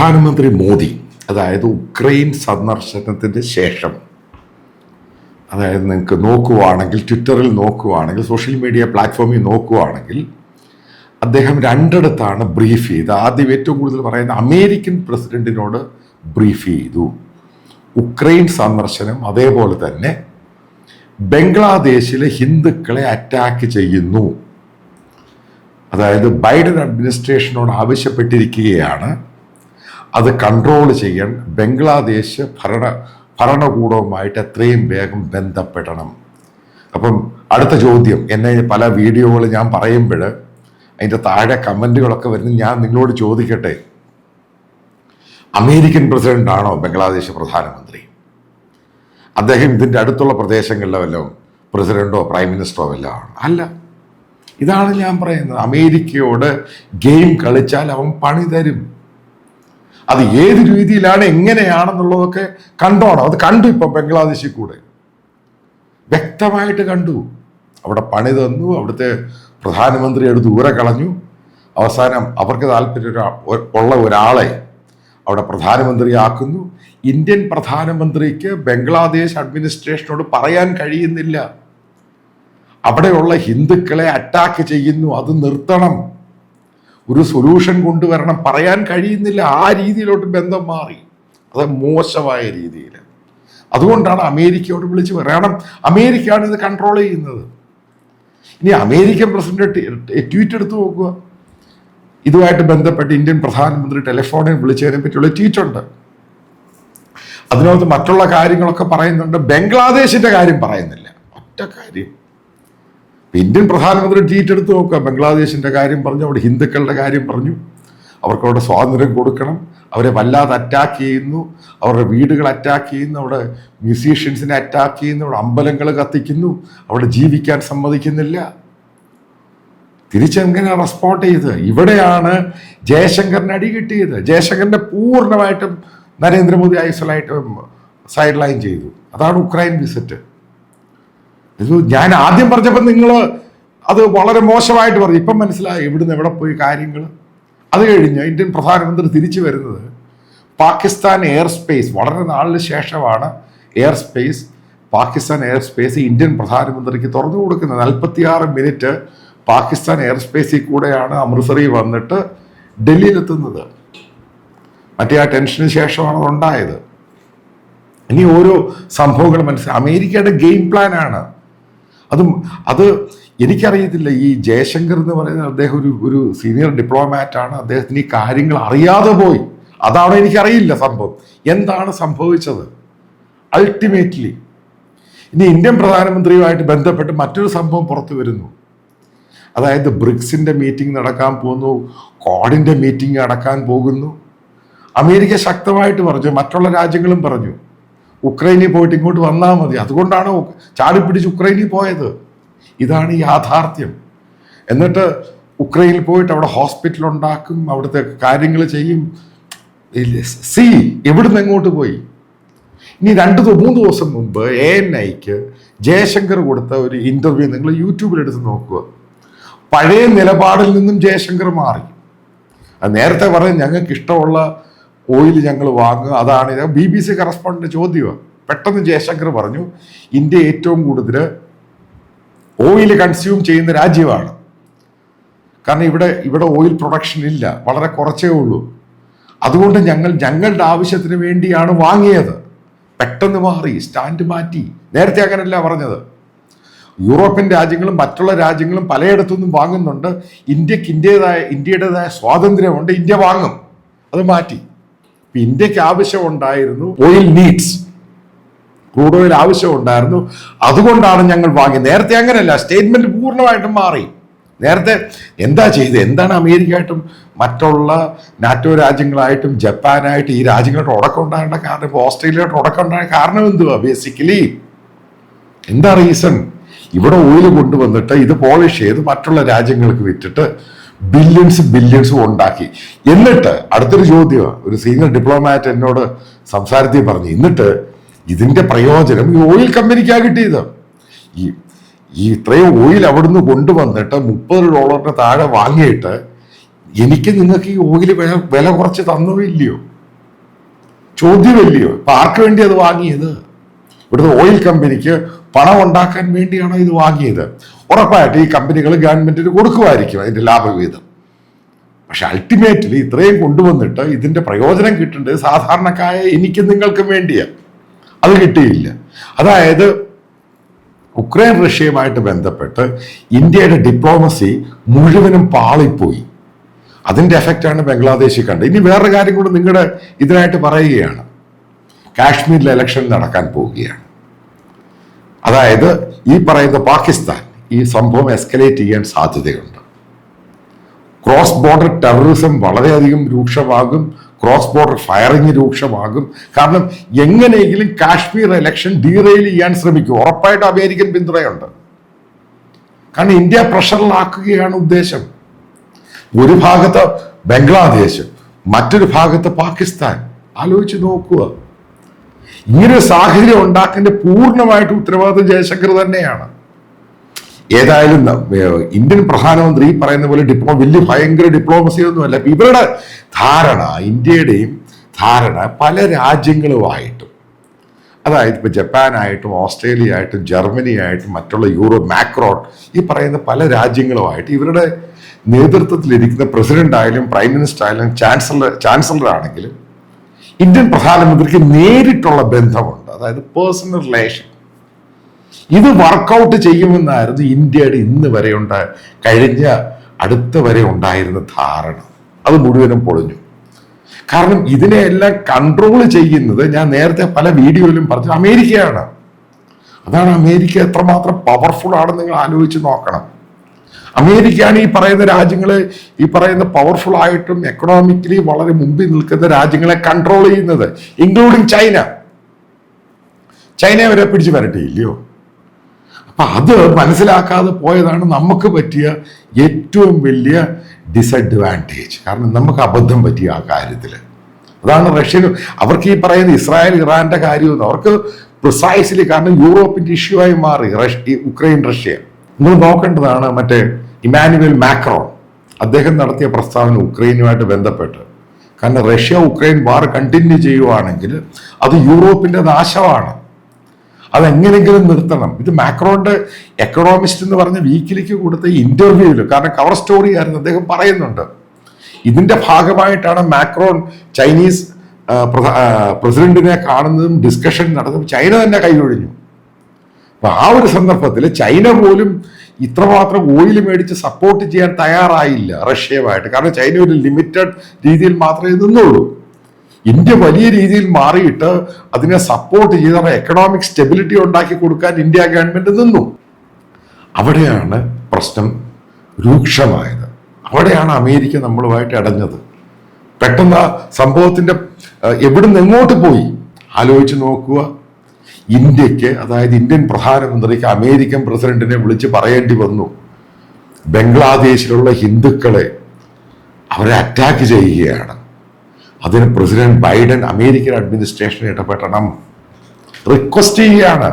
പ്രധാനമന്ത്രി മോദി, അതായത് ഉക്രൈൻ സന്ദർശനത്തിന് ശേഷം, അതായത് നിങ്ങൾക്ക് നോക്കുവാണെങ്കിൽ, ട്വിറ്ററിൽ നോക്കുവാണെങ്കിൽ, സോഷ്യൽ മീഡിയ പ്ലാറ്റ്ഫോമിൽ നോക്കുവാണെങ്കിൽ, അദ്ദേഹം രണ്ടിടത്താണ് ബ്രീഫ് ചെയ്ത്. ആദ്യം ഏറ്റവും കൂടുതൽ പറയുന്ന അമേരിക്കൻ പ്രസിഡന്റിനോട് ബ്രീഫ് ചെയ്തു. ഉക്രൈൻ സന്ദർശനം, അതേപോലെ തന്നെ ബംഗ്ലാദേശിലെ ഹിന്ദുക്കളെ അറ്റാക്ക് ചെയ്യുന്നു. അതായത് ബൈഡൻ അഡ്മിനിസ്ട്രേഷനോട് ആവശ്യപ്പെട്ടിരിക്കുകയാണ് അത് കൺട്രോൾ ചെയ്യാൻ ബംഗ്ലാദേശ് ഭരണകൂടവുമായിട്ട് എത്രയും വേഗം ബന്ധപ്പെടണം. അപ്പം അടുത്ത ചോദ്യം, എന്നെ പല വീഡിയോകൾ ഞാൻ പറയുമ്പോൾ അതിൻ്റെ താഴെ കമൻറ്റുകളൊക്കെ വരുന്നത്, ഞാൻ നിങ്ങളോട് ചോദിക്കട്ടെ, അമേരിക്കൻ പ്രസിഡന്റാണോ ബംഗ്ലാദേശ് പ്രധാനമന്ത്രി? അദ്ദേഹം ഇതിൻ്റെ അടുത്തുള്ള പ്രദേശങ്ങളിലെ വല്ലതും പ്രസിഡന്റോ പ്രൈം മിനിസ്റ്ററോ വല്ലതും ആണ്? അല്ല. ഇതാണ് ഞാൻ പറയുന്നത്. അമേരിക്കയോട് ഗെയിം കളിച്ചാൽ അവൻ പണി തരും. അത് ഏത് രീതിയിലാണ്, എങ്ങനെയാണെന്നുള്ളതൊക്കെ കണ്ടോണം. അത് കണ്ടു. ഇപ്പം ബംഗ്ലാദേശിൽ കൂടെ വ്യക്തമായിട്ട് കണ്ടു. അവിടെ പണി തന്നു, അവിടുത്തെ പ്രധാനമന്ത്രി എടുത്ത് ദൂരെ കളഞ്ഞു. അവസാനം അവർക്ക് താല്പര്യം ഉള്ള ഒരാളെ അവിടെ പ്രധാനമന്ത്രിയാക്കുന്നു. ഇന്ത്യൻ പ്രധാനമന്ത്രിക്ക് ബംഗ്ലാദേശ് അഡ്മിനിസ്ട്രേഷനോട് പറയാൻ കഴിയുന്നില്ല, അവിടെയുള്ള ഹിന്ദുക്കളെ അറ്റാക്ക് ചെയ്യുന്നു, അത് നിർത്തണം, ഒരു സൊല്യൂഷൻ കൊണ്ടുവരണം, പറയാൻ കഴിയുന്നില്ല. ആ രീതിയിലോട്ട് ബന്ധം മാറി. അത് മോശമായ രീതിയിൽ. അതുകൊണ്ടാണ് അമേരിക്കയോട് വിളിച്ച് പറയണം, അമേരിക്കയാണ് ഇത് കൺട്രോൾ ചെയ്യുന്നത്. ഇനി അമേരിക്കൻ പ്രസിഡന്റ് ട്വീറ്റ് എടുത്തു നോക്കുക. ഇതുമായിട്ട് ബന്ധപ്പെട്ട് ഇന്ത്യൻ പ്രധാനമന്ത്രി ടെലിഫോണിൽ വിളിച്ചതിനെ പറ്റിയുള്ള ട്വീറ്റ് ഉണ്ട്. അതിനകത്ത് മറ്റുള്ള കാര്യങ്ങളൊക്കെ പറയുന്നുണ്ട്, ബംഗ്ലാദേശിന്റെ കാര്യം പറയുന്നില്ല. ഒറ്റ കാര്യം, ഇന്ത്യൻ പ്രധാനമന്ത്രി ട്വീറ്റ് എടുത്ത് നോക്കുക. ബംഗ്ലാദേശിന്റെ കാര്യം പറഞ്ഞു, അവിടെ ഹിന്ദുക്കളുടെ കാര്യം പറഞ്ഞു, അവർക്ക് അവിടെ സ്വാതന്ത്ര്യം കൊടുക്കണം, അവരെ വല്ലാതെ അറ്റാക്ക് ചെയ്യുന്നു, അവരുടെ വീടുകൾ അറ്റാക്ക് ചെയ്യുന്നു, അവിടെ മ്യൂസീഷ്യൻസിനെ അറ്റാക്ക് ചെയ്യുന്നു, അവിടെ അമ്പലങ്ങൾ കത്തിക്കുന്നു, അവിടെ ജീവിക്കാൻ സമ്മതിക്കുന്നില്ല. തിരിച്ചെങ്ങനെ റെസ്പോണ്ട് ചെയ്ത്? ഇവിടെയാണ് ജയശങ്കറിന് അടി കിട്ടിയത്. ജയശങ്കറിനെ പൂർണ്ണമായിട്ടും നരേന്ദ്രമോദി ഐസൊലേറ്റ് സൈഡ് ലൈൻ ചെയ്തു. അതാണ് ഉക്രൈൻ വിസിറ്റ്. ഇത് ഞാൻ ആദ്യം പറഞ്ഞപ്പോൾ നിങ്ങൾ അത് വളരെ മോശമായിട്ട് പറഞ്ഞു. ഇപ്പം മനസ്സിലായി ഇവിടുന്ന് എവിടെ പോയി കാര്യങ്ങൾ. അത് കഴിഞ്ഞ് ഇന്ത്യൻ പ്രധാനമന്ത്രി തിരിച്ചു വരുന്നത് പാകിസ്ഥാൻ എയർ സ്പേസ്, വളരെ നാളിന് ശേഷമാണ് പാകിസ്ഥാൻ എയർ സ്പേസ് ഇന്ത്യൻ പ്രധാനമന്ത്രിക്ക് തുറന്നു കൊടുക്കുന്നത്. 46 മിനിറ്റ് പാകിസ്ഥാൻ എയർ സ്പേസിൽ കൂടെയാണ് അമൃത്സറിൽ വന്നിട്ട് ഡൽഹിയിലെത്തുന്നത്. മറ്റേ ആ ടെൻഷന് ശേഷമാണ് അതുണ്ടായത്. ഇനി ഓരോ സംഭവങ്ങൾ മനസ്സിലായി. അമേരിക്കയുടെ ഗെയിം പ്ലാനാണ് അത് എനിക്കറിയത്തില്ല. ഈ ജയശങ്കർ എന്ന് പറയുന്നത് അദ്ദേഹം ഒരു സീനിയർ ഡിപ്ലോമാറ്റാണ്. അദ്ദേഹത്തിന് ഈ കാര്യങ്ങൾ അറിയാതെ പോയി. അതാണ് എനിക്കറിയില്ല സംഭവം എന്താണ് സംഭവിച്ചത് അൾട്ടിമേറ്റ്ലി. ഇനി ഇന്ത്യൻ പ്രധാനമന്ത്രിയുമായിട്ട് ബന്ധപ്പെട്ട് മറ്റൊരു സംഭവം പുറത്തു വരുന്നു. അതായത് ബ്രിക്സിന്റെ മീറ്റിംഗ് നടക്കാൻ പോകുന്നു, ക്വാഡിന്റെ മീറ്റിംഗ് നടക്കാൻ പോകുന്നു. അമേരിക്ക ശക്തമായിട്ട് പറഞ്ഞു, മറ്റുള്ള രാജ്യങ്ങളും പറഞ്ഞു, ഉക്രൈനിൽ പോയിട്ട് ഇങ്ങോട്ട് വന്നാൽ മതി. അതുകൊണ്ടാണ് ചാടിപ്പിടിച്ച് ഉക്രൈനിൽ പോയത്. ഇതാണ് യാഥാർത്ഥ്യം. എന്നിട്ട് ഉക്രൈനിൽ പോയിട്ട് അവിടെ ഹോസ്പിറ്റൽ ഉണ്ടാക്കും, അവിടുത്തെ കാര്യങ്ങൾ ചെയ്യും. എവിടുന്ന് എങ്ങോട്ട് പോയി? ഇനി 2-3 ദിവസം മുമ്പ് ANIക്ക് ജയശങ്കർ കൊടുത്ത ഒരു ഇന്റർവ്യൂ നിങ്ങൾ യൂട്യൂബിൽ എടുത്ത് നോക്കുക. പഴയ നിലപാടിൽ നിന്നും ജയശങ്കർ മാറി. അത് നേരത്തെ പറഞ്ഞ് ഞങ്ങൾക്ക് ഇഷ്ടമുള്ള ഓയിൽ ഞങ്ങൾ വാങ്ങുക, അതാണ്. BBC കറസ്പോണ്ടന്റ് ചോദ്യമാണ്. പെട്ടെന്ന് ജയശങ്കർ പറഞ്ഞു, ഇന്ത്യ ഏറ്റവും കൂടുതൽ ഓയിൽ കൺസ്യൂം ചെയ്യുന്ന രാജ്യമാണ്. കാരണം ഇവിടെ ഓയിൽ പ്രൊഡക്ഷൻ ഇല്ല, വളരെ കുറച്ചേ ഉള്ളൂ. അതുകൊണ്ട് ഞങ്ങളുടെ ആവശ്യത്തിന് വേണ്ടിയാണ് വാങ്ങിയത്. പെട്ടെന്ന് മാറി, സ്റ്റാൻഡ് മാറ്റി. നേരത്തെ അങ്ങനെയല്ല പറഞ്ഞത്. യൂറോപ്യൻ രാജ്യങ്ങളും മറ്റുള്ള രാജ്യങ്ങളും പലയിടത്തുനിന്നും വാങ്ങുന്നുണ്ട്. ഇന്ത്യയുടേതായ സ്വാതന്ത്ര്യമുണ്ട്, ഇന്ത്യ വാങ്ങും. അത് മാറ്റി. ഇന്ത്യക്ക് ആവശ്യമുണ്ടായിരുന്നു, ഓയിൽ നീഡ്സ്, ക്രൂഡ് ഓയിൽ ആവശ്യമുണ്ടായിരുന്നു, അതുകൊണ്ടാണ് ഞങ്ങൾ വാങ്ങിയത്. നേരത്തെ അങ്ങനെയല്ല, സ്റ്റേറ്റ്മെന്റ് പൂർണ്ണമായിട്ടും മാറി. നേരത്തെ എന്താ ചെയ്തത്? എന്താണ് അമേരിക്കയായിട്ടും മറ്റുള്ള നാറ്റോ രാജ്യങ്ങളായിട്ടും ജപ്പാനായിട്ടും ഈ രാജ്യങ്ങളായിട്ട് ഉടക്കം ഉണ്ടാകേണ്ട കാരണം? ഇപ്പോൾ ഓസ്ട്രേലിയയായിട്ട് ഉടക്കം ഉണ്ടായ കാരണം എന്തുവാ? ബേസിക്കലി എന്താ റീസൺ? ഇവിടെ ഓയിൽ കൊണ്ടുവന്നിട്ട് ഇത് പോളിഷ് ചെയ്ത് മറ്റുള്ള രാജ്യങ്ങൾക്ക് വിറ്റിട്ട് ബില്യൺസ് ഉണ്ടാക്കി. എന്നിട്ട് അടുത്തൊരു ചോദ്യമാണ്, ഒരു സീനിയർ ഡിപ്ലോമാറ്റ് എന്നോട് സംസാരത്തിൽ പറഞ്ഞു, എന്നിട്ട് ഇതിന്റെ പ്രയോജനം ഈ ഓയിൽ കമ്പനിക്കാ കിട്ടിയത്. ഈ ഇത്രയും ഓയിൽ അവിടുന്ന് കൊണ്ടുവന്നിട്ട് $30 താഴെ വാങ്ങിയിട്ട് നിങ്ങൾക്ക് ഈ ഓയിൽ വില കുറച്ച് തന്നോ ഇല്ലയോ? ചോദ്യമല്ലയോ? ഇപ്പൊ ആർക്ക് വേണ്ടി അത് വാങ്ങിയത്? ഇവിടുത്തെ ഓയിൽ കമ്പനിക്ക് പണം ഉണ്ടാക്കാൻ വേണ്ടിയാണോ ഇത് വാങ്ങിയത്? ഉറപ്പായിട്ട് ഈ കമ്പനികൾ ഗവൺമെന്റിന് കൊടുക്കുമായിരിക്കും അതിന്റെ ലാഭവിഹിതം. പക്ഷെ അൾട്ടിമേറ്റ്ലി ഇത്രയും കൊണ്ടുവന്നിട്ട് ഇതിന്റെ പ്രയോജനം കിട്ടേണ്ടത് സാധാരണക്കായ എനിക്കും നിങ്ങൾക്കും വേണ്ടിയാണ്. അത് കിട്ടിയില്ല. അതായത് ഉക്രൈൻ റഷ്യയുമായിട്ട് ബന്ധപ്പെട്ട് ഇന്ത്യയുടെ ഡിപ്ലോമസി മുഴുവനും പാളിപ്പോയി. അതിന്റെ എഫക്റ്റാണ് ബംഗ്ലാദേശിൽ കണ്ടത്. ഇനി വേറൊരു കാര്യം കൂടി നിങ്ങളുടെ ഇതിനായിട്ട് പറയുകയാണ്. കാശ്മീരിൽ ഇലക്ഷൻ നടക്കാൻ പോവുകയാണ്. അതായത് ഈ പറയുന്ന പാകിസ്ഥാൻ ഈ സംഭവം എസ്കലേറ്റ് ചെയ്യാൻ സാധ്യതയുണ്ട്. ക്രോസ് ബോർഡർ ടെററിസം വളരെയധികം രൂക്ഷമാകും. ക്രോസ് ബോർഡർ ഫയറിംഗ് രൂക്ഷമാകും. കാരണം എങ്ങനെയെങ്കിലും കാശ്മീർ ഇലക്ഷൻ ഡീറെയിൽ ചെയ്യാൻ ശ്രമിക്കും. ഉറപ്പായിട്ട് അമേരിക്കൻ പിന്തുണയുണ്ട്. കാരണം ഇന്ത്യ പ്രഷറിലാക്കുകയാണ് ഉദ്ദേശം. ഒരു ഭാഗത്ത് ബംഗ്ലാദേശ്, മറ്റൊരു ഭാഗത്ത് പാകിസ്ഥാൻ. ആലോചിച്ച് നോക്കുക. ഇങ്ങനൊരു സാഹചര്യം ഉണ്ടാക്കേണ്ട പൂർണ്ണമായിട്ട് ഉത്തരവാദിത്വം ജയശങ്കർ തന്നെയാണ്. ഏതായാലും ഇന്ത്യൻ പ്രധാനമന്ത്രി പറയുന്ന പോലെ വലിയ ഭയങ്കര ഡിപ്ലോമസി ഒന്നുമല്ല. ഇവരുടെ ധാരണ, ഇന്ത്യയുടെയും ധാരണ പല രാജ്യങ്ങളുമായിട്ടും, അതായത് ഇപ്പൊ ജപ്പാനായിട്ടും ഓസ്ട്രേലിയ ആയിട്ടും ജർമ്മനി ആയിട്ടും മറ്റുള്ള യൂറോപ്പ്, മാക്രോൺ, ഈ പറയുന്ന പല രാജ്യങ്ങളുമായിട്ട് ഇവരുടെ നേതൃത്വത്തിലിരിക്കുന്ന പ്രസിഡന്റ് ആയാലും പ്രൈം മിനിസ്റ്റർ ആയാലും ചാൻസലർ ആണെങ്കിലും ഇന്ത്യൻ പ്രധാനമന്ത്രിക്ക് നേരിട്ടുള്ള ബന്ധമുണ്ട്. അതായത് പേഴ്സണൽ റിലേഷൻ. ഇത് വർക്കൗട്ട് ചെയ്യുമെന്നായിരുന്നു ഇന്ത്യയുടെ ഇന്ന് വരെ കഴിഞ്ഞ അടുത്ത വരെ ഉണ്ടായിരുന്ന ധാരണ. അത് മുഴുവനും പൊളിഞ്ഞു. കാരണം ഇതിനെയെല്ലാം കൺട്രോൾ ചെയ്യുന്നത്, ഞാൻ നേരത്തെ പല വീഡിയോയിലും പറഞ്ഞു, അമേരിക്കയാണ്. അതാണ് അമേരിക്ക എത്രമാത്രം പവർഫുൾ ആണെന്ന് നിങ്ങൾ ആലോചിച്ച് നോക്കണം. അമേരിക്കയാണ് ഈ പറയുന്ന രാജ്യങ്ങളെ, ഈ പറയുന്ന പവർഫുൾ ആയിട്ടും എക്കണോമിക്കലി വളരെ മുമ്പിൽ നിൽക്കുന്ന രാജ്യങ്ങളെ കൺട്രോൾ ചെയ്യുന്നത്, ഇൻക്ലൂഡിങ് ചൈന. ചൈനയെ വരെ പിടിച്ചു വരട്ടിയില്ലയോ? അപ്പൊ അത് മനസ്സിലാക്കാതെ പോയതാണ് നമുക്ക് പറ്റിയ ഏറ്റവും വലിയ ഡിസഡ്വാൻറ്റേജ്. കാരണം നമുക്ക് അബദ്ധം പറ്റിയ ആ കാര്യത്തിൽ. അതാണ് റഷ്യന്, അവർക്ക് ഈ പറയുന്ന ഇസ്രായേൽ ഇറാന്റെ കാര്യമൊന്നും അവർക്ക് പ്രിസൈസ്ലി, കാരണം യൂറോപ്പിന്റെ ഇഷ്യൂ ആയി മാറി ഉക്രൈൻ റഷ്യ. നിങ്ങൾ നോക്കേണ്ടതാണ് മറ്റേ ഇമാനുവൽ മാക്രോൺ അദ്ദേഹം നടത്തിയ പ്രസ്താവന ഉക്രൈനുമായിട്ട് ബന്ധപ്പെട്ട്. കാരണം റഷ്യ ഉക്രൈൻ വാർ കണ്ടിന്യൂ ചെയ്യുവാണെങ്കിൽ അത് യൂറോപ്പിന്റെ നാശമാണ്. അതെങ്ങനെങ്കിലും നിർത്തണം. ഇത് മാക്രോന്റെ എക്കണോമിസ്റ്റ് എന്ന് പറഞ്ഞ വീക്കിലിക്ക് കൊടുത്ത ഇന്റർവ്യൂവിൽ, കാരണം കവർ സ്റ്റോറി ആയിരുന്നു, അദ്ദേഹം പറയുന്നുണ്ട് ഇതിന്റെ ഭാഗമായിട്ടാണ് മാക്രോൺ ചൈനീസ് പ്രസിഡന്റിനെ കാണുന്നതും ഡിസ്കഷൻ നടന്നതും ചൈന തന്നെ കൈയൊഴിഞ്ഞു. അപ്പൊ ആ ഒരു സന്ദർഭത്തിൽ ചൈന പോലും ഇത്രമാത്രം ഓയിൽ മേടിച്ച് സപ്പോർട്ട് ചെയ്യാൻ തയ്യാറായില്ല റഷ്യയുമായിട്ട്. കാരണം ചൈന ഒരു ലിമിറ്റഡ് രീതിയിൽ മാത്രമേ നിന്നുള്ളൂ. ഇന്ത്യ വലിയ രീതിയിൽ മാറിയിട്ട് അതിനെ സപ്പോർട്ട് ചെയ്ത എക്കണോമിക് സ്റ്റെബിലിറ്റി ഉണ്ടാക്കി കൊടുക്കാൻ ഇന്ത്യ ഗവൺമെന്റ് നിന്നു. അവിടെയാണ് പ്രശ്നം രൂക്ഷമായത്. അവിടെയാണ് അമേരിക്ക നമ്മളുമായിട്ട് അടഞ്ഞത്. പെട്ടെന്ന് സംഭവത്തിന്റെ എവിടുന്ന് എങ്ങോട്ട് പോയി ആലോചിച്ച് നോക്കുക. ഇന്ത്യക്ക്, അതായത് ഇന്ത്യൻ പ്രധാനമന്ത്രിക്ക് അമേരിക്കൻ പ്രസിഡന്റിനെ വിളിച്ച് പറയേണ്ടി വന്നു, ബംഗ്ലാദേശിലുള്ള ഹിന്ദുക്കളെ അവരെ അറ്റാക്ക് ചെയ്യുകയാണ്, അതിന് പ്രസിഡന്റ് ബൈഡൻ അമേരിക്കൻ അഡ്മിനിസ്ട്രേഷൻ ഇടപെടണം, റിക്വസ്റ്റ് ചെയ്യുകയാണ്.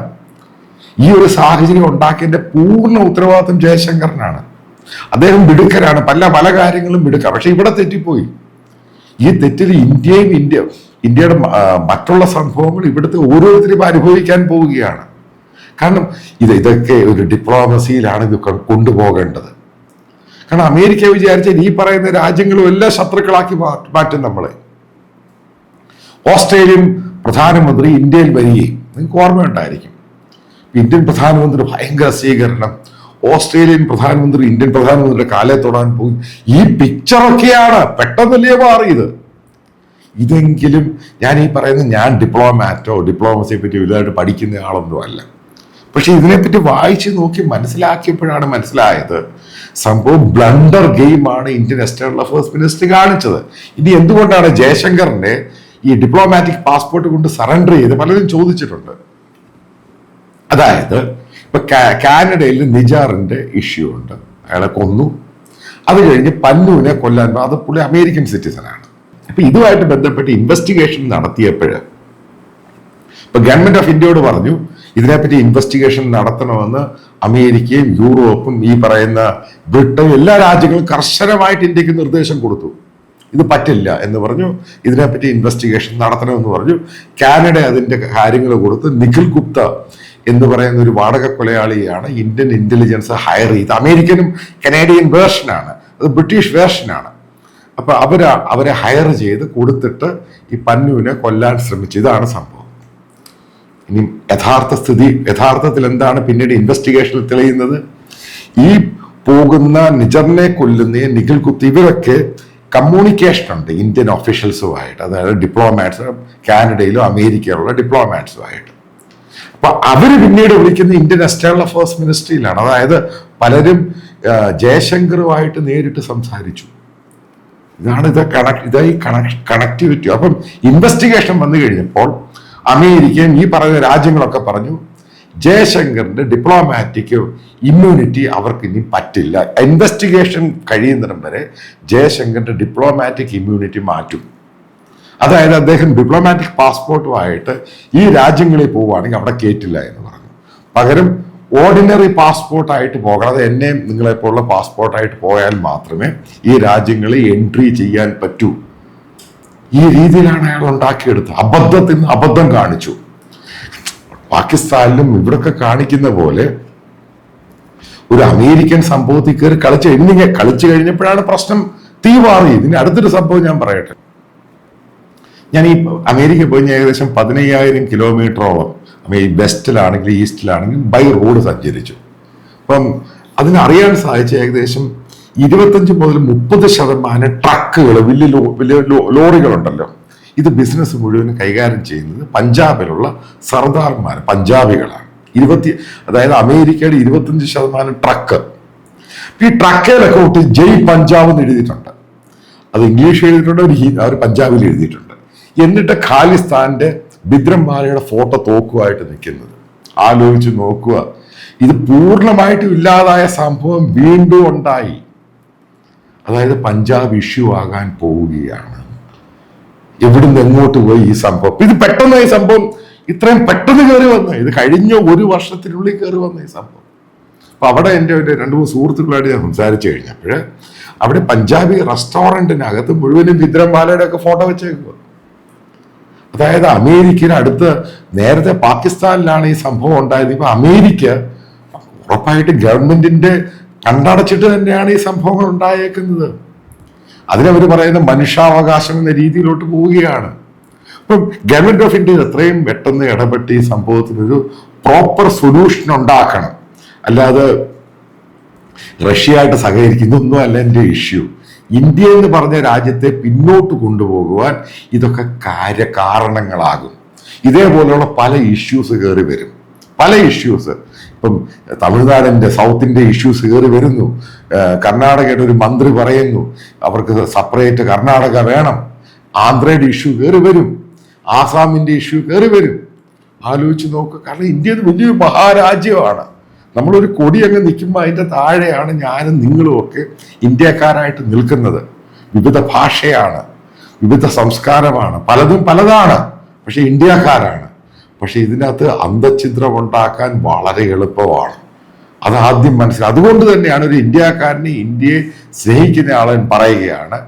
ഈ ഒരു സാഹചര്യം ഉണ്ടാക്കിയതിന്റെ പൂർണ്ണ ഉത്തരവാദിത്വം ജയശങ്കറിനാണ്. അദ്ദേഹം മിടുക്കരാണ്, പല കാര്യങ്ങളും മിടുക്ക. പക്ഷെ ഇവിടെ തെറ്റിപ്പോയി. ഈ തെറ്റിൽ ഇന്ത്യയുടെ മറ്റുള്ള സംഭവങ്ങൾ ഇവിടുത്തെ ഓരോരുത്തരും അനുഭവിക്കാൻ പോവുകയാണ്. കാരണം ഇതൊക്കെ ഒരു ഡിപ്ലോമസിയിലാണ് ഇത് കൊണ്ടുപോകേണ്ടത്. കാരണം അമേരിക്ക വിചാരിച്ചാൽ ഈ പറയുന്ന രാജ്യങ്ങളും എല്ലാം ശത്രുക്കളാക്കി മാറ്റും നമ്മളെ. ഓസ്ട്രേലിയൻ പ്രധാനമന്ത്രി ഇന്ത്യയിൽ വരികയും, നിങ്ങൾക്ക് ഓർമ്മയുണ്ടായിരിക്കും, ഇന്ത്യൻ പ്രധാനമന്ത്രി ഭയങ്കര സ്വീകരണം, ഓസ്ട്രേലിയൻ പ്രധാനമന്ത്രി ഇന്ത്യൻ പ്രധാനമന്ത്രിയുടെ കാലെ തൊടാൻ പോയി. ഈ പിക്ചറൊക്കെയാണ് പെട്ടെന്നല്ലേ മാറിയത്. ഇതെങ്കിലും ഞാൻ ഈ പറയുന്നത്, ഞാൻ ഡിപ്ലോമസിയെ പറ്റി വലുതായിട്ട് പഠിക്കുന്ന ആളൊന്നും അല്ല. പക്ഷെ ഇതിനെപ്പറ്റി വായിച്ച് നോക്കി മനസ്സിലാക്കിയപ്പോഴാണ് മനസ്സിലായത് സംഭവം ബ്ലണ്ടർ ഗെയിമാണ് ഇന്ത്യൻ എക്സ്റ്റേണൽ അഫയേഴ്സ് മിനിസ്റ്റർ കാണിച്ചത്. ഇനി എന്തുകൊണ്ടാണ് ജയശങ്കറിന്റെ ഈ ഡിപ്ലോമാറ്റിക് പാസ്പോർട്ട് കൊണ്ട് സറണ്ടർ ചെയ്ത് പലരും ചോദിച്ചിട്ടുണ്ട്. അതായത് ഇപ്പൊ കാനഡയിൽ നിജാറിന്റെ ഇഷ്യൂ ഉണ്ട്, അയാളെ കൊന്നു. അത് കഴിഞ്ഞ് പല്ലുവിനെ കൊല്ലാൻ, അത് പുള്ളി അമേരിക്കൻ സിറ്റിസനാണ്. അപ്പൊ ഇതുമായിട്ട് ബന്ധപ്പെട്ട് ഇൻവെസ്റ്റിഗേഷൻ നടത്തിയപ്പോൾ ഇപ്പൊ ഗവൺമെന്റ് ഓഫ് ഇന്ത്യയോട് പറഞ്ഞു ഇതിനെപ്പറ്റി ഇൻവെസ്റ്റിഗേഷൻ നടത്തണമെന്ന് അമേരിക്കയും യൂറോപ്പും ഈ പറയുന്ന ബ്രിട്ടനും എല്ലാ രാജ്യങ്ങളും കർശനമായിട്ട് ഇന്ത്യക്ക് നിർദ്ദേശം കൊടുത്തു. ഇത് പറ്റില്ല എന്ന് പറഞ്ഞു. ഇതിനെപ്പറ്റി ഇൻവെസ്റ്റിഗേഷൻ നടത്തണമെന്ന് പറഞ്ഞു. കാനഡ അതിൻ്റെ കാര്യങ്ങൾ കൊടുത്ത് നിഖിൽ ഗുപ്ത എന്ന് പറയുന്ന ഒരു വാടക കൊലയാളിയാണ് ഇന്ത്യൻ ഇന്റലിജൻസ് ഹയർ ചെയ്ത്. അമേരിക്കനും കനേഡിയൻ വേർഷനാണ്, അത് ബ്രിട്ടീഷ് വേർഷനാണ്. അപ്പൊ അവരെ ഹയർ ചെയ്ത് കൊടുത്തിട്ട് ഈ പന്നുവിനെ കൊല്ലാൻ ശ്രമിച്ചു. ഇതാണ് സംഭവം. ഇനി യഥാർത്ഥത്തിൽ എന്താണ് പിന്നീട് ഇൻവെസ്റ്റിഗേഷനിൽ തെളിയുന്നത്? ഈ പോകുന്ന നിജറിനെ കൊല്ലുന്ന നിഖിൽ ഗുപ്ത ഇവരൊക്കെ കമ്മ്യൂണിക്കേഷൻ ഉണ്ട് ഇന്ത്യൻ ഒഫീഷ്യൽസുമായിട്ട്, അതായത് ഡിപ്ലോമാറ്റ്സ്, കാനഡയിലും അമേരിക്കയിലുള്ള ഡിപ്ലോമാറ്റ്സുമായിട്ട്. അപ്പൊ അവര് പിന്നീട് വിളിക്കുന്ന ഇന്ത്യൻ എക്സ്റ്റേണൽ അഫയേഴ്സ് മിനിസ്ട്രിയിലാണ്. അതായത് പലരും ജയശങ്കറുമായിട്ട് നേരിട്ട് സംസാരിച്ചു. ഇതായി കണക്ടിവിറ്റി. അപ്പം ഇൻവെസ്റ്റിഗേഷൻ വന്നു കഴിഞ്ഞപ്പോൾ അമേരിക്കയും ഈ പറയുന്ന രാജ്യങ്ങളൊക്കെ പറഞ്ഞു ജയശങ്കറിന്റെ ഡിപ്ലോമാറ്റിക് ഇമ്മ്യൂണിറ്റി അവർക്ക് ഇനി പറ്റില്ല. ഇൻവെസ്റ്റിഗേഷൻ കഴിയുന്നിടം വരെ ജയശങ്കറിന്റെ ഡിപ്ലോമാറ്റിക് ഇമ്മ്യൂണിറ്റി മാറ്റും. അതായത് അദ്ദേഹം ഡിപ്ലോമാറ്റിക് പാസ്പോർട്ടുമായിട്ട് ഈ രാജ്യങ്ങളിൽ പോവുകയാണെങ്കിൽ അവിടെ കയറ്റില്ല എന്ന് പറഞ്ഞു. പകരം ഓർഡിനറി പാസ്പോർട്ടായിട്ട് പോകണം. അത് എന്നെയും നിങ്ങളെപ്പോലുള്ള പാസ്പോർട്ടായിട്ട് പോയാൽ മാത്രമേ ഈ രാജ്യങ്ങളിൽ എൻട്രി ചെയ്യാൻ പറ്റൂ. ഈ രീതിയിലാണ് അയാൾ ഉണ്ടാക്കിയെടുത്തത്. അബദ്ധം കാണിച്ചു. പാകിസ്ഥാനിലും ഇവിടൊക്കെ കാണിക്കുന്ന പോലെ ഒരു അമേരിക്കൻ സംഭവത്തിൽ കയറി കളിച്ചു കഴിഞ്ഞപ്പോഴാണ് പ്രശ്നം തീവാറി. ഇതിന് അടുത്തൊരു സംഭവം ഞാൻ പറയട്ടെ. ഞാൻ ഈ അമേരിക്ക പോയി ഏകദേശം 15,000 കിലോമീറ്ററോളം വെസ്റ്റിലാണെങ്കിലും ഈസ്റ്റിലാണെങ്കിലും ബൈ റോഡ് സഞ്ചരിച്ചു. അപ്പം അതിനറിയാൻ സാധിച്ച ഏകദേശം 25 മുതൽ 30% ട്രക്കുകൾ, വലിയ ലോറികളുണ്ടല്ലോ, ഇത് ബിസിനസ് മുഴുവനും കൈകാര്യം ചെയ്യുന്നത് പഞ്ചാബിലുള്ള സർദാർമാർ, പഞ്ചാബികളാണ്. അതായത് അമേരിക്കയുടെ 25% ട്രക്ക്. ഈ ട്രക്കിലൊക്കെ വിട്ട് ജയ് പഞ്ചാബ് എന്ന് എഴുതിയിട്ടുണ്ട്. അത് ഇംഗ്ലീഷ് എഴുതിയിട്ടുണ്ട്, അവർ പഞ്ചാബിൽ എഴുതിയിട്ടുണ്ട്. എന്നിട്ട് ഖാലിസ്ഥാന്റെ ബിദ്രംവാലയുടെ ഫോട്ടോ തോക്കുമായിട്ട് നിൽക്കുന്നത്. ആലോചിച്ച് നോക്കുക. ഇത് പൂർണ്ണമായിട്ടും ഇല്ലാതായ സംഭവം വീണ്ടും ഉണ്ടായി. അതായത് പഞ്ചാബ് ഇഷ്യൂ ആകാൻ പോവുകയാണ്. എവിടുന്ന് എങ്ങോട്ട് പോയി ഈ സംഭവം? ഇത് പെട്ടെന്ന് ഈ സംഭവം ഇത്രയും പെട്ടെന്ന് കയറി വന്ന, ഇത് കഴിഞ്ഞ 1 വർഷത്തിനുള്ളിൽ കയറി വന്ന ഈ സംഭവം. അപ്പൊ അവിടെ എൻ്റെ 2-3 സുഹൃത്തുക്കളായിട്ട് ഞാൻ സംസാരിച്ചു കഴിഞ്ഞപ്പോൾ അവിടെ പഞ്ചാബി റെസ്റ്റോറൻറ്റിനകത്ത് മുഴുവനും ബിദ്രംവാലയുടെ ഒക്കെ ഫോട്ടോ വെച്ചേക്കുക. അതായത് അമേരിക്കയിൽ നേരത്തെ പാകിസ്ഥാനിലാണ് ഈ സംഭവം ഉണ്ടായത്. ഇപ്പൊ അമേരിക്ക ഉറപ്പായിട്ട് ഗവൺമെന്റിന്റെ കണ്ടടച്ചിട്ട് തന്നെയാണ് ഈ സംഭവങ്ങൾ ഉണ്ടായേക്കുന്നത്. അതിനവർ പറയുന്ന മനുഷ്യാവകാശം എന്ന രീതിയിലോട്ട് പോവുകയാണ്. ഇപ്പം ഗവൺമെന്റ് ഓഫ് ഇന്ത്യ എത്രയും പെട്ടെന്ന് ഇടപെട്ട് ഈ സംഭവത്തിനൊരു പ്രോപ്പർ സൊല്യൂഷൻ ഉണ്ടാക്കണം. അല്ലാതെ റഷ്യയായിട്ട് സഹകരിക്കുന്നൊന്നും അല്ല എൻ്റെ ഇഷ്യൂ. ഇന്ത്യ എന്ന് പറഞ്ഞ രാജ്യത്തെ പിന്നോട്ട് കൊണ്ടുപോകുവാൻ ഇതൊക്കെ കാരണങ്ങളാകും. ഇതേപോലെയുള്ള പല ഇഷ്യൂസ് കയറി വരും. പല ഇഷ്യൂസ് ഇപ്പം തമിഴ്നാടിൻ്റെ സൗത്തിൻ്റെ ഇഷ്യൂസ് കയറി വരുന്നു. കർണാടകയുടെ ഒരു മന്ത്രി പറയുന്നു അവർക്ക് സെപ്പറേറ്റ് കർണാടക വേണം. ആന്ധ്രയുടെ ഇഷ്യൂ കയറി വരും. ആസാമിൻ്റെ ഇഷ്യൂ കയറി വരും. ആലോചിച്ച് നോക്കുക. കാരണം ഇന്ത്യ വലിയൊരു മഹാരാജ്യമാണ്. നമ്മളൊരു കൊടി അങ്ങ് നിൽക്കുമ്പോൾ അതിൻ്റെ താഴെയാണ് ഞാനും നിങ്ങളും ഒക്കെ ഇന്ത്യക്കാരായിട്ട് നിൽക്കുന്നത്. വിവിധ ഭാഷയാണ്, വിവിധ സംസ്കാരമാണ്, പലതും പലതാണ്, പക്ഷെ ഇന്ത്യക്കാരാണ്. പക്ഷെ ഇതിനകത്ത് അന്തഛിദ്രം ഉണ്ടാക്കാൻ വളരെ എളുപ്പമാണ്. അത് ആദ്യം മനസ്സിലാക്കുക. അതുകൊണ്ട് തന്നെയാണ് ഒരു ഇന്ത്യക്കാരനെ, ഇന്ത്യയെ സ്നേഹിക്കുന്ന ആളൻ പറയുകയാണ്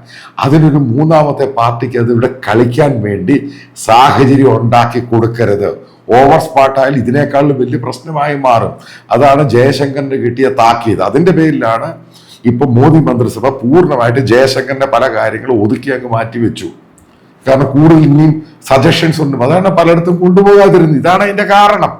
അതിനൊരു മൂന്നാമത്തെ പാർട്ടിക്ക് അത് ഇവിടെ കളിക്കാൻ വേണ്ടി സാഹചര്യം ഉണ്ടാക്കി കൊടുക്കരുത്. ഓവർ സ്പാട്ടായാൽ ഇതിനേക്കാളും വലിയ പ്രശ്നമായി മാറും. അതാണ് ജയശങ്കറിന് കിട്ടിയ താക്കീത്. അതിന്റെ പേരിലാണ് ഇപ്പൊ മോദി മന്ത്രിസഭ പൂർണ്ണമായിട്ട് ജയശങ്കറിന്റെ പല കാര്യങ്ങളും ഒതുക്കി അങ്ങ് മാറ്റിവെച്ചു. കാരണം കൂടുതൽ ഇനിയും സജഷൻസ് ഉണ്ട്. അതാണ് പലയിടത്തും കൊണ്ടുപോകാതിരുന്നത്. ഇതാണ് അതിന്റെ കാരണം.